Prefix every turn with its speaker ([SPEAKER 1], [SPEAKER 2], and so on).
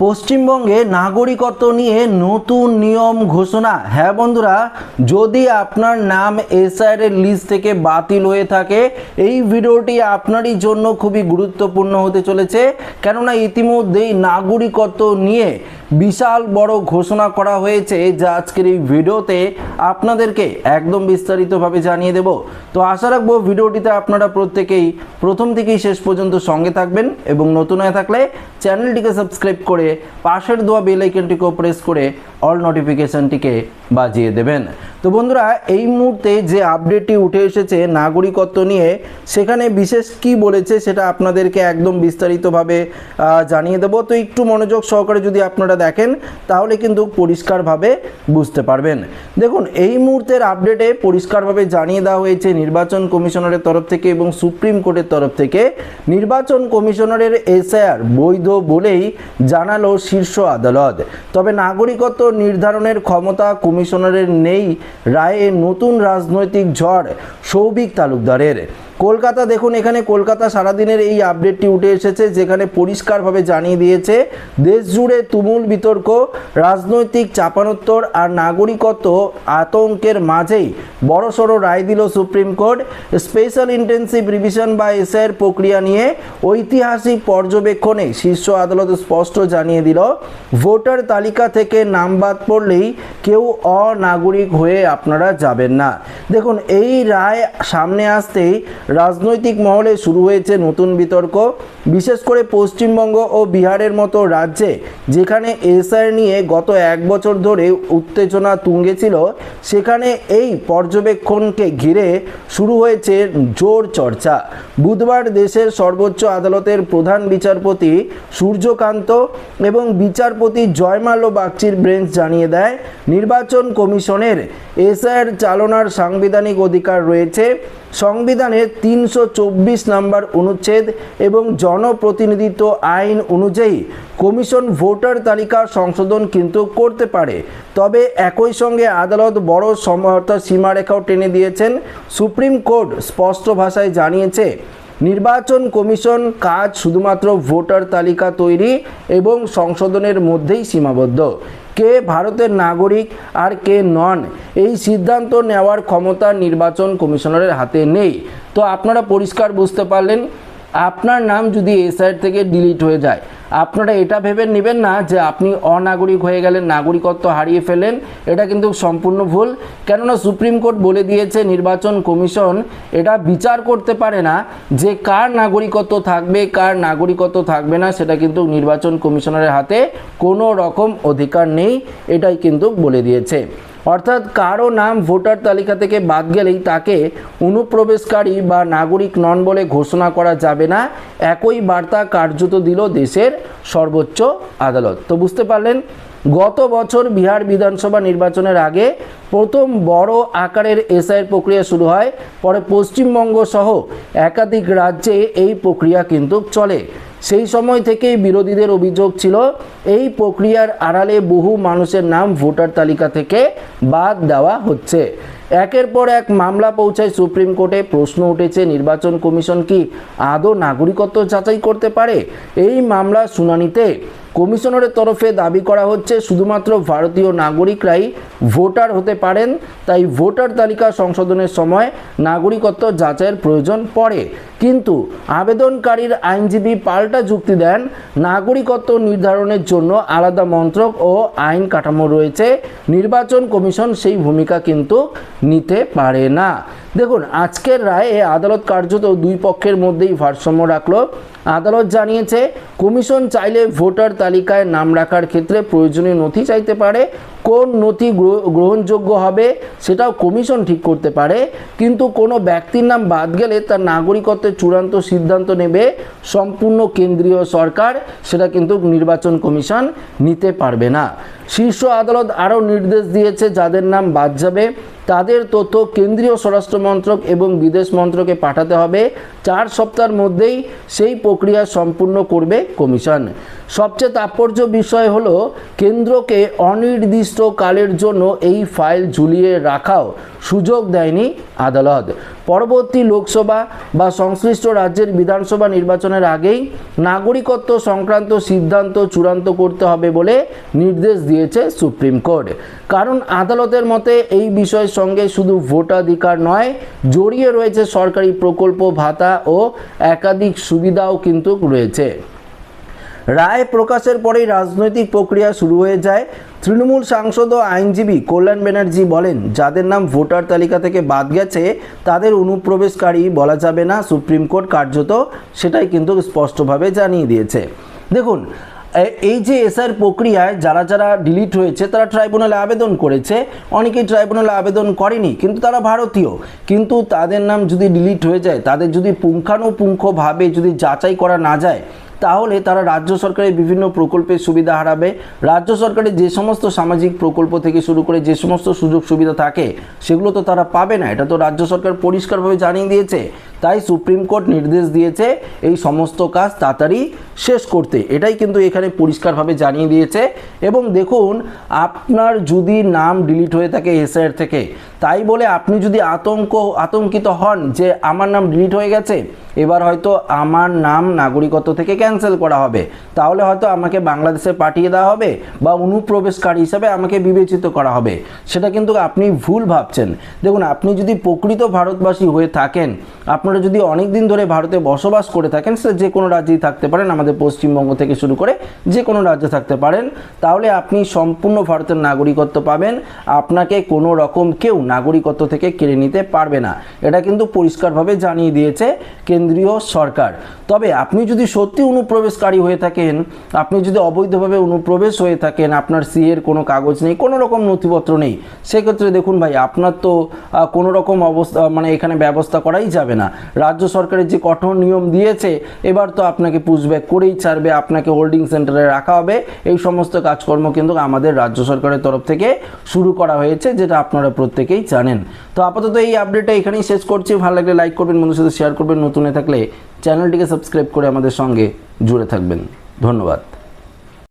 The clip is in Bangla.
[SPEAKER 1] পশ্চিমবঙ্গে নাগরিকত্ব নিয়ে নতুন নিয়ম ঘোষণা। হ্যাঁ বন্ধুরা, যদি আপনার নাম এসআইআর এর লিস্ট থেকে বাতিল হয়ে থাকে, এই ভিডিওটি আপনারই জন্য খুবই গুরুত্বপূর্ণ হতে চলেছে। কেননা ইতিমধ্যেই নাগরিকত্ব নিয়ে বিশাল বড় ঘোষণা করা হয়েছে, যা আজকের এই ভিডিওতে আপনাদেরকে একদম বিস্তারিতভাবে জানিয়ে দেব। তো আশা রাখবো ভিডিওটিতে আপনারা প্রত্যেকেই প্রথম থেকেই শেষ পর্যন্ত সঙ্গে থাকবেন এবং নতুন হয়ে থাকলে চ্যানেলটিকে সাবস্ক্রাইব করে পাশের দেওয়া বেল আইকনটিকে প্রেস করে অল নোটিফিকেশনটিকে বাজিয়ে দেবেন। তো বন্ধুরা, এই মুহূর্তে যে আপডেটটি উঠে এসেছে নাগরিকত্ব নিয়ে, সেখানে বিশেষ কি বলেছে সেটা আপনাদেরকে একদম বিস্তারিতভাবে জানিয়ে দেব। তো একটু মনোযোগ সহকারে যদি আপনারা দেখেন তাহলে কিন্তু পরিষ্কারভাবে বুঝতে পারবেন। দেখুন, এই মুহূর্তের আপডেটে পরিষ্কারভাবে জানিয়ে দেওয়া হয়েছে নির্বাচন কমিশনারের তরফ থেকে এবং সুপ্রিম কোর্টের তরফ থেকে নির্বাচন কমিশনারের এসআইআর বৈধ বলেই জানালো শীর্ষ আদালত। তবে নাগরিকত্ব নির্ধারণের ক্ষমতা কমিশনারের নেই, রায়ে নতুন রাজনৈতিক ঝড় সৌভিক তালুকদারের। কলকাতা, দেখুন এখানে কলকাতা সারাদিনের এই আপডেটটি উঠে এসেছে, যেখানে পরিষ্কারভাবে জানিয়ে দিয়েছে দেশ জুড়ে তুমুল বিতর্ক, রাজনৈতিক চাপানোত্তর আর নাগরিকত্ব আতঙ্কের মাঝেই বড়সড় রায় দিল supreme court. Special intensive revision বা এসআইআর প্রক্রিয়া নিয়ে ঐতিহাসিক পর্যবেক্ষণে শীর্ষ আদালত স্পষ্ট জানিয়ে দিল, ভোটার তালিকা থেকে নাম বাদ পড়লেই কেউ অনাগরিক হয়ে আপনারা যাবেন না। দেখুন, এই রায় সামনে আসতেই রাজনৈতিক মহলে শুরু হয়েছে নতুন বিতর্ক, বিশেষ করে পশ্চিমবঙ্গ ও বিহারের মতো রাজ্যে, যেখানে এসআইআর নিয়ে গত এক বছর ধরে উত্তেজনা তুঙ্গে ছিল। সেখানে এই পর্যবেক্ষণকে ঘিরে শুরু হয়েছে জোর চর্চা। বুধবার দেশের সর্বোচ্চ আদালতের প্রধান বিচারপতি সূর্যকান্ত এবং বিচারপতি জয়মাল্য বাগচির বেঞ্চ জানিয়ে দেয়, নির্বাচন কমিশনের এসআইআর চালনার সাংবিধানিক অধিকার রয়েছে। সংবিধানের 324 নম্বর অনুচ্ছেদ এবং জনপ্রতিনিধিত্ব আইন অনুযায়ী কমিশন ভোটার তালিকা সংশোধন কিন্তু করতে পারে। তবে একই সঙ্গে আদালত বড় সীমারেখাও টেনে দিয়েছেন। সুপ্রিম কোর্ট স্পষ্ট ভাষায় জানিয়েছে, নির্বাচন কমিশন কাজ শুধুমাত্র ভোটার তালিকা তৈরি এবং সংশোধনের মধ্যেই সীমাবদ্ধ। কে ভারতের নাগরিক আর কে নন, এই সিদ্ধান্ত নেওয়ার ক্ষমতা নির্বাচন কমিশনারের হাতে নেই। তো আপনারা পরিষ্কার বুঝতে পারলেন, আপনার নাম যদি এসআইআর থেকে ডিলিট হয়ে যায়, আপনারা এটা ভেবে নেবেন না যে আপনি অনাগরিক হয়ে গেলেন, নাগরিকত্ব হারিয়ে ফেলেন। এটা কিন্তু সম্পূর্ণ ভুল। কেননা সুপ্রিম কোর্ট বলে দিয়েছে নির্বাচন কমিশন এটা বিচার করতে পারে না যে কার নাগরিকত্ব থাকবে কার নাগরিকত্ব থাকবে না, সেটা কিন্তু নির্বাচন কমিশনারের হাতে কোনো রকম অধিকার নেই, এটাই কিন্তু বলে দিয়েছে। অর্থাৎ কারো নাম ভোটার তালিকা থেকে বাদ গেলেই তাকে অনুপ্রবেশকারী বা নাগরিক নন বলে ঘোষণা করা যাবে না, একই বার্তা কার্যত দিল দেশের সর্বোচ্চ আদালত। তো বুঝতে পারলেন, গত বছর বিহার বিধানসভা নির্বাচনের আগে প্রথম বড় আকারের এসআইআর প্রক্রিয়া শুরু হয়। পরে পশ্চিমবঙ্গ সহ একাধিক রাজ্যে এই প্রক্রিয়া কিন্তু চলে। সেই সময় থেকেই বিরোধীদের অভিযোগ ছিল, এই প্রক্রিয়ার আড়ালে বহু মানুষের নাম ভোটার তালিকা থেকে বাদ দেওয়া হচ্ছে। একের পর এক মামলা পৌঁছায় সুপ্রিম কোর্টে। প্রশ্ন উঠেছে, নির্বাচন কমিশন কি আদৌ নাগরিকত্ব যাচাই করতে পারে? এই মামলা শুনানিতে কমিশনারের তরফে দাবি করা হচ্ছে শুধুমাত্র ভারতীয় নাগরিকরাই ভোটার হতে পারেন, তাই ভোটার তালিকা সংশোধনের সময় নাগরিকত্ব যাচাইয়ের প্রয়োজন পড়ে। কিন্তু আবেদনকারীর আইনজীবী পাল্টা যুক্তি দেন, নাগরিকত্ব নির্ধারণের জন্য আলাদা মন্ত্রক ও আইন কাঠামো রয়েছে, নির্বাচন কমিশন সেই ভূমিকা কিন্তু নিতে পারে না। দেখুন, আজকের রায়ে আদালত কার্যত দুই পক্ষের মধ্যেই ভারসাম্য রাখল। আদালত জানিয়েছে, কমিশন চাইলে ভোটার তালিকায় নাম রাখার ক্ষেত্রে প্রয়োজনীয় নথি চাইতে পারে, কোন নথি গ্রহণযোগ্য হবে সেটাও কমিশন ঠিক করতে পারে, কিন্তু কোনো ব্যক্তির নাম বাদ গেলে তার নাগরিকত্বের চূড়ান্ত সিদ্ধান্ত নেবে সম্পূর্ণ কেন্দ্রীয় সরকার, সেটা কিন্তু নির্বাচন কমিশন নিতে পারবে না। শীর্ষ আদালত আরও নির্দেশ দিয়েছে, যাদের নাম বাদ যাবে তাদের তথ্য কেন্দ্রীয় স্বরাষ্ট্র মন্ত্রক এবং বিদেশ মন্ত্রকে পাঠাতে হবে। 4 সপ্তাহের মধ্যেই সেই প্রক্রিয়া সম্পূর্ণ করবে কমিশন। সবচেয়ে তাৎপর্য বিষয় হলো, কেন্দ্রকে অনির্দিষ্ট অনির্দিষ্টকালের জন্য এই ফাইল ঝুলিয়ে রাখাও সুযোগ দেয়নি আদালত। পরবর্তী লোকসভা বা সংশ্লিষ্ট রাজ্যের বিধানসভা নির্বাচনের আগেই নাগরিকত্ব সংক্রান্ত সিদ্ধান্ত চূড়ান্ত করতে হবে বলে নির্দেশ দিয়েছে সুপ্রিম কোর্ট। কারণ আদালতের মতে এই বিষয়ের সঙ্গে শুধু ভোটাধিকার নয়, জড়িয়ে রয়েছে সরকারি প্রকল্প, ভাতা ও একাধিক সুবিধাও কিন্তু রয়েছে। রায় প্রকাশের পরেই রাজনৈতিক প্রক্রিয়া শুরু হয়ে যায়। তৃণমূল সাংসদ ও আইনজীবী কল্যাণ ব্যানার্জি বলেন, যাদের নাম ভোটার তালিকা থেকে বাদ গেছে তাদের অনুপ্রবেশকারী বলা যাবে না। সুপ্রিম কোর্ট কার্যত সেটাই কিন্তু স্পষ্টভাবে জানিয়ে দিয়েছে। দেখুন, এই যে এসআইআর প্রক্রিয়ায় যারা যারা ডিলিট হয়েছে তারা ট্রাইব্যুনালে আবেদন করেছে, অনেকেই ট্রাইব্যুনালে আবেদন করেনি, কিন্তু তারা ভারতীয়, কিন্তু তাদের নাম যদি ডিলিট হয়ে যায়, তাদের যদি পুঙ্খানুপুঙ্খভাবে যদি যাচাই করা না যায়, তাহলে তারা রাজ্য সরকারের বিভিন্ন প্রকল্পের সুবিধা হারাবে। রাজ্য সরকারের যে সমস্ত সামাজিক প্রকল্প থেকে শুরু করে যে সমস্ত সুযোগ সুবিধা থাকে সেগুলো তো তারা পাবে না, এটা তো রাজ্য সরকার পরিষ্কারভাবে জানিয়ে দিয়েছে। তাই সুপ্রিম কোর্ট নির্দেশ দিয়েছে এই সমস্ত কাজ তাড়াতাড়ি শেষ করতে, এটাই কিন্তু এখানে পরিষ্কারভাবে জানিয়ে দিয়েছে। এবং দেখুন, আপনার যদি নাম ডিলিট হয়ে থাকে এসআইআর থেকে, তাই বলে আপনি যদি আতঙ্কিত হন যে আমার নাম ডিলিট হয়ে গেছে, এবার হয়তো আমার নাম নাগরিকত্ব থেকে ক্যান্সেল করা হবে, তাহলে হয়তো আমাকে বাংলাদেশে পাঠিয়ে দেওয়া হবে বা অনুপ্রবেশকারী হিসাবে আমাকে বিবেচিত করা হবে, সেটা কিন্তু আপনি ভুল ভাবছেন। দেখুন, আপনি যদি প্রকৃত ভারতবাসী হয়ে থাকেন, আপনারা যদি অনেক দিন ধরে ভারতে বসবাস করে থাকেন, সেটা যে কোনো রাজ্যেই থাকতে পারেন, আমাদের পশ্চিমবঙ্গ থেকে শুরু করে যে কোনো রাজ্যে থাকতে পারেন, তাহলে আপনি সম্পূর্ণ ভারতের নাগরিকত্ব পাবেন। আপনাকে কোনো রকম কেউ নাগরিকত্ব থেকে কেড়ে নিতে পারবে না, এটা কিন্তু পরিষ্কারভাবে জানিয়ে দিয়েছে কেন্দ্রীয় সরকার। তবে আপনি যদি সত্যি অনুপ্রবেশকারী হয়ে থাকেন, আপনি যদি অবৈধভাবে অনুপ্রবেশ হয়ে থাকেন, আপনার সিএর কোনো কাগজ নেই, কোনো রকম নথিপত্র নেই, সেক্ষেত্রে দেখুন ভাই, আপনার তো কোনো রকম অবস্থা এখানে ব্যবস্থা করাই যাবে না। রাজ্য সরকারের যে কঠোর নিয়ম দিয়েছে, এবার তো আপনাকে পুশব্যাক করেই ছাড়বে, আপনাকে হোল্ডিং সেন্টারে রাখা হবে। এই সমস্ত কাজকর্ম কিন্তু আমাদের রাজ্য সরকারের তরফ থেকে শুরু করা হয়েছে, যেটা আপনারা প্রত্যেকেই জানেন। তো আপাতত এই আপডেটটা এখানেই শেষ করছি। ভালো লাগলে লাইক করবেন, বন্ধুদের সাথে শেয়ার করবেন, নতুন হয়ে থাকলে চ্যানেলটিকে সাবস্ক্রাইব করে আমাদের সঙ্গে জুড়ে থাকবেন। ধন্যবাদ।